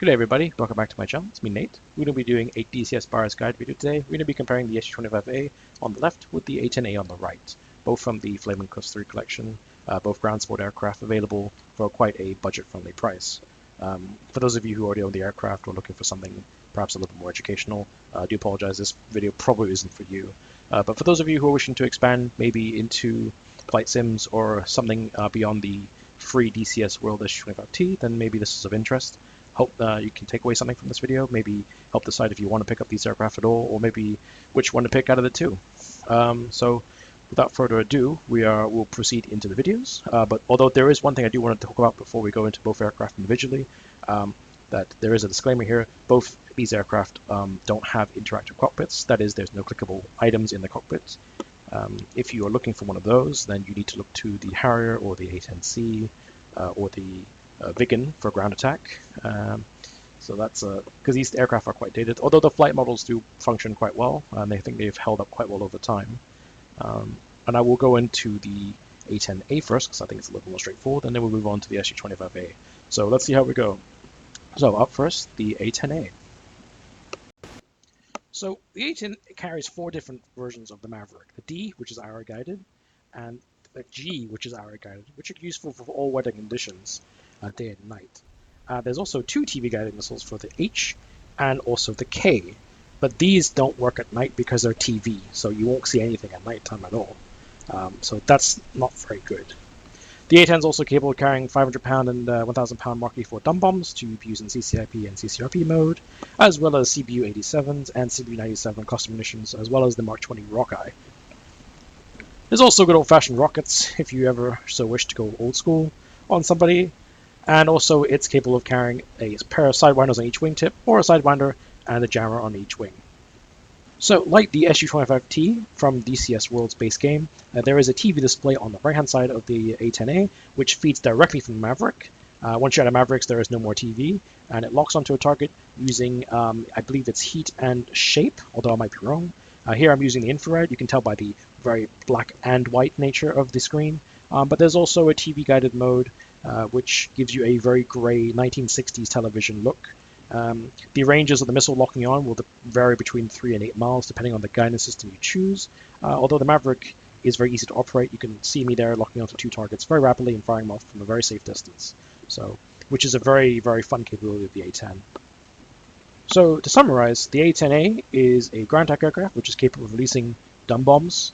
Good day everybody, welcome back to my channel. It's me Nate. We're going to be doing a DCS buyer's guide video today. We're going to be comparing the SU25A on the left with the A10A on the right, both from the Flaming Cliffs 3 collection, both ground support aircraft available for quite a budget-friendly price. For those of you who already own the aircraft or looking for something perhaps a little bit more educational, I do apologize, this video probably isn't for you. But for those of you who are wishing to expand maybe into flight sims or something beyond the free DCS world SU25T, then maybe this is of interest. Hope you can take away something from this video, maybe help decide if you want to pick up these aircraft at all, or maybe which one to pick out of the two. So without further ado, we'll proceed into the videos. But although there is one thing I do want to talk about before we go into both aircraft individually, that there is a disclaimer here. Both these aircraft don't have interactive cockpits. That is, there's no clickable items in the cockpit. If you are looking for one of those, then you need to look to the Harrier or the A10C or the Viggen for ground attack. So that's because these aircraft are quite dated, although the flight models do function quite well, and I think they've held up quite well over time. And I will go into the A10A first, because I think it's a little more straightforward, and then we'll move on to the SU25A. So let's see how we go. So up first, the A10A. So the A10 carries 4 different versions of the Maverick. The D, which is IR guided, and the G, which is IR guided, which are useful for all weather conditions, day and night. There's also 2 TV guided missiles for the H and also the K, but these don't work at night because they're TV, so you won't see anything at night time at all. So that's not very good. The A10 is also capable of carrying 500-pound and 1,000-pound Mark IV dumb bombs to be used in CCIP and CCRP mode, as well as CBU-87s and CBU-97 cluster munitions, as well as the Mark 20 Rockeye. There's also good old-fashioned rockets, if you ever so wish to go old school on somebody. And also it's capable of carrying a pair of sidewinders on each wingtip, or a sidewinder and a jammer on each wing. So, like the SU25T from DCS World's base game, there is a TV display on the right-hand side of the A10A, which feeds directly from the Maverick. Once you're out of Mavericks, there is no more TV, and it locks onto a target using, I believe it's heat and shape, although I might be wrong. Here I'm using the infrared. You can tell by the very black and white nature of the screen. But there's also a TV-guided mode, which gives you a very gray 1960s television look. The ranges of the missile locking on will vary between 3 and 8 miles, depending on the guidance system you choose. Although the Maverick is very easy to operate, you can see me there locking onto 2 targets very rapidly and firing them off from a very safe distance. So, which is a very, very fun capability of the A10. So, to summarize, the A10A is a ground attack aircraft which is capable of releasing dumb bombs,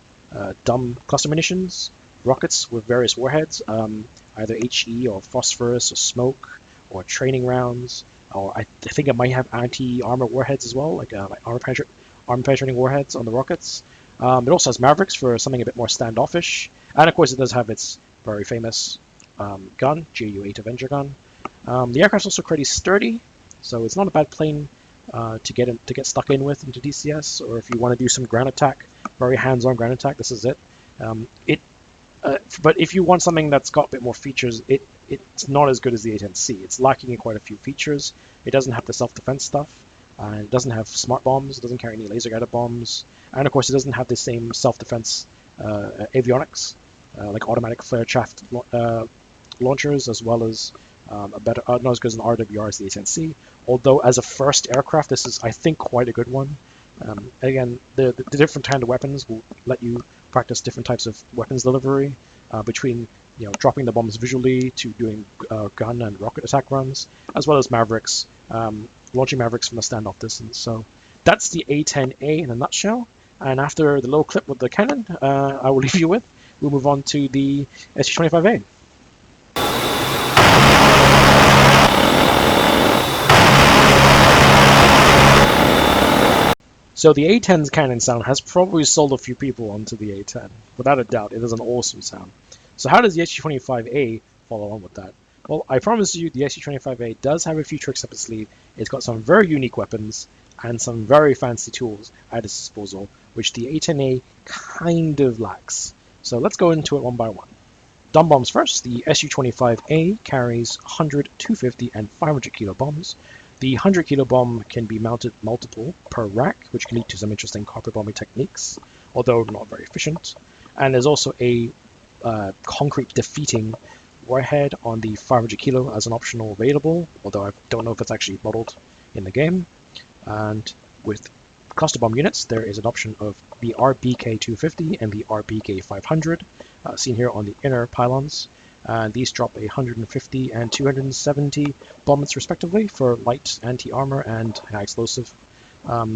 dumb cluster munitions, rockets with various warheads, either HE or phosphorus or smoke or training rounds, or I think it might have anti-armor warheads as well, like armor penetrating warheads on the rockets. It also has Mavericks for something a bit more standoffish, and of course it does have its very famous gun, GU-8 Avenger gun. The aircraft's also pretty sturdy, so it's not a bad plane to get stuck in with into DCS, or if you want to do some ground attack, very hands-on ground attack, this is it. But if you want something that's got a bit more features, it's not as good as the A10C. It's lacking in quite a few features. It doesn't have the self-defense stuff, and it doesn't have smart bombs, it doesn't carry any laser-guided bombs, and of course it doesn't have the same self-defense avionics, like automatic flare-shaft launchers, as well as not as good as an RWR as the A10C, although as a first aircraft, this is, I think, quite a good one. Again, the different kind of weapons will let you practice different types of weapons delivery, between dropping the bombs visually to doing gun and rocket attack runs, as well as Mavericks, launching Mavericks from a standoff distance. So that's the A10A in a nutshell. And after the little clip with the cannon, I will leave you with, we'll move on to the SU25A. So the A10's cannon sound has probably sold a few people onto the A10. Without a doubt, it is an awesome sound. So how does the SU25A follow on with that? Well, I promise you the SU25A does have a few tricks up its sleeve. It's got some very unique weapons and some very fancy tools at its disposal, which the A10A kind of lacks. So let's go into it one by one. Dumb bombs first. The SU25A carries 100, 250, and 500 kilo bombs. The 100 kilo bomb can be mounted multiple per rack, which can lead to some interesting copper bombing techniques, although not very efficient. And there's also a concrete defeating warhead on the 500 kilo as an optional available, although I don't know if it's actually modeled in the game. And with cluster bomb units, there is an option of the RBK250 and the RBK500, seen here on the inner pylons. And these drop 150 and 270 bombs respectively for light anti-armor and high explosive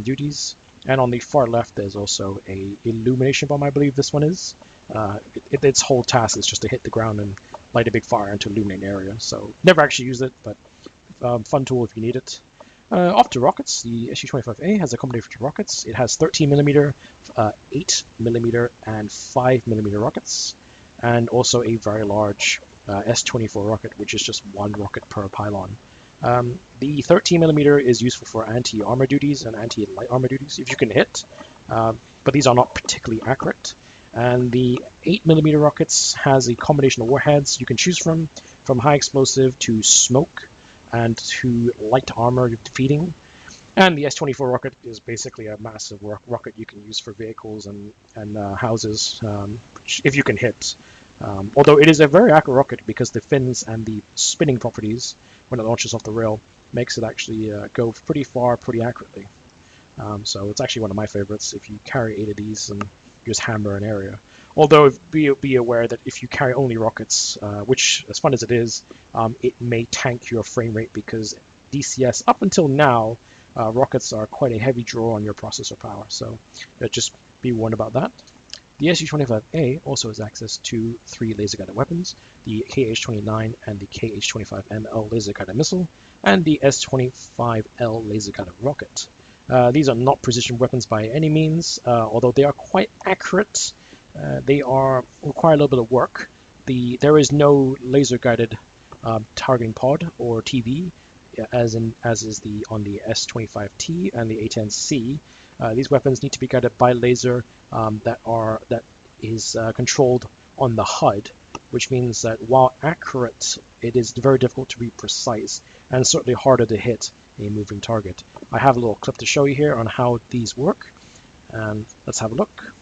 duties. And on the far left, there's also a illumination bomb, I believe this one is. Its whole task is just to hit the ground and light a big fire and to illuminate an area. So never actually use it, but fun tool if you need it. Off to rockets, the SU25A has a combination of rockets. It has 13mm, 8mm, and 5mm rockets, and also a very large S24 rocket, which is just one rocket per pylon. The 13mm is useful for anti-armor duties and anti-light armor duties, if you can hit, but these are not particularly accurate. And the 8mm rockets has a combination of warheads you can choose from high explosive to smoke and to light armor defeating. And the S24 rocket is basically a massive rocket you can use for vehicles and houses, if you can hit. Although it is a very accurate rocket because the fins and the spinning properties when it launches off the rail makes it actually go pretty far pretty accurately. So it's actually one of my favorites if you carry 8 of these and just hammer an area. Although be aware that if you carry only rockets, which as fun as it is, it may tank your frame rate because DCS up until now, rockets are quite a heavy draw on your processor power. So just be warned about that. The SU25A also has access to 3 laser-guided weapons, the KH-29 and the KH-25ML laser-guided missile, and the S-25L laser-guided rocket. These are not precision weapons by any means, although they are quite accurate. They require a little bit of work. There is no laser-guided targeting pod or TV, as is on the S25T and the A10C. These weapons need to be guided by laser that is controlled on the HUD, which means that while accurate, it is very difficult to be precise and certainly harder to hit a moving target. I have a little clip to show you here on how these work, and let's have a look.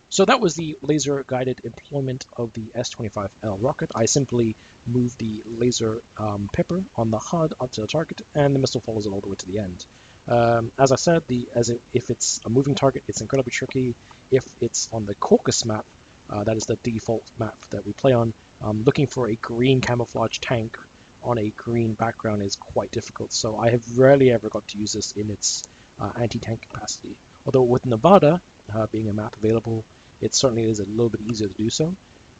So that was the laser-guided employment of the S25L rocket. I simply moved the laser pipper on the HUD up to the target, and the missile follows it all the way to the end. As I said, if it's a moving target, it's incredibly tricky. If it's on the Caucasus map, that is the default map that we play on, looking for a green camouflage tank on a green background is quite difficult. So I have rarely ever got to use this in its anti-tank capacity. Although with Nevada being a map available, it certainly is a little bit easier to do so.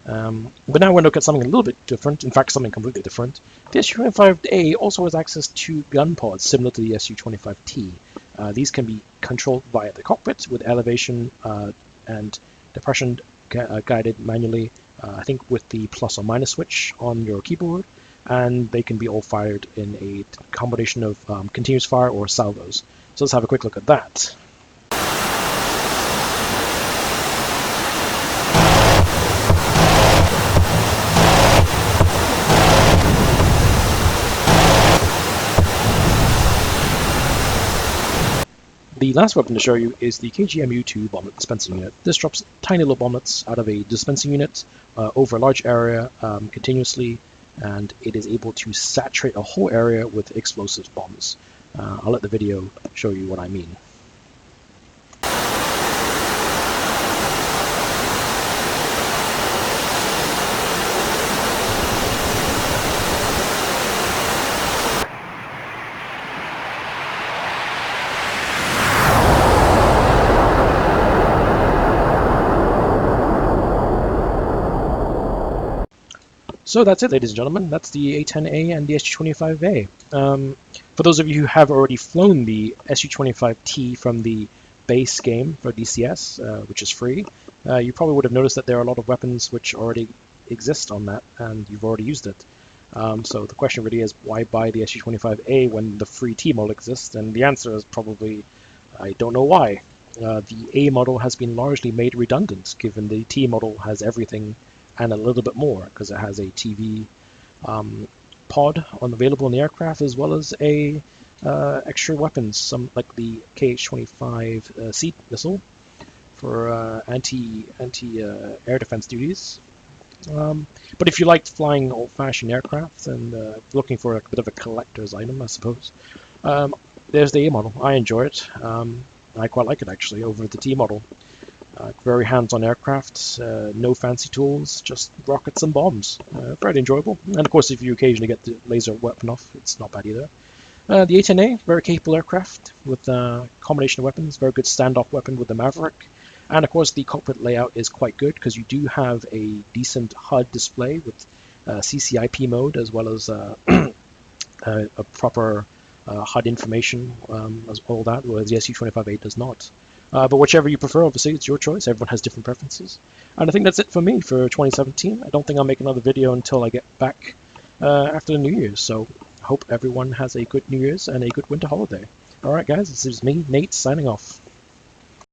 But now we're going to look at something a little bit different, in fact something completely different. The SU25A also has access to gun pods similar to the SU25T. These can be controlled via the cockpit with elevation and depression guided manually, I think with the plus or minus switch on your keyboard, and they can be all fired in a combination of continuous fire or salvos. So let's have a quick look at that. The last weapon to show you is the KGMU2 bomblet dispensing unit. This drops tiny little bomblets out of a dispensing unit over a large area continuously, and it is able to saturate a whole area with explosive bombs. I'll let the video show you what I mean. So that's it, ladies and gentlemen. That's the A10A and the SU25A. For those of you who have already flown the SU25T from the base game for DCS, which is free, you probably would have noticed that there are a lot of weapons which already exist on that, and you've already used it. So the question really is, why buy the SU25A when the free T model exists? And the answer is probably, I don't know why. The A model has been largely made redundant, given the T model has everything and a little bit more, because it has a TV pod available in the aircraft, as well as a extra weapons, some like the KH-25C missile for anti air defense duties. But if you liked flying old-fashioned aircraft and looking for a bit of a collector's item, I suppose, there's the A model. I enjoy it. I quite like it actually over the T model. Very hands-on aircraft, no fancy tools, just rockets and bombs. Very enjoyable. And of course, if you occasionally get the laser weapon off, it's not bad either. The A10A, very capable aircraft with a combination of weapons, very good standoff weapon with the Maverick. And of course, the cockpit layout is quite good because you do have a decent HUD display with CCIP mode, as well as a proper HUD information, as all that, whereas the SU25A does not. But whichever you prefer, obviously, it's your choice. Everyone has different preferences. And I think that's it for me for 2017. I don't think I'll make another video until I get back after the New Year's. So I hope everyone has a good New Year's and a good winter holiday. All right, guys, this is me, Nate, signing off.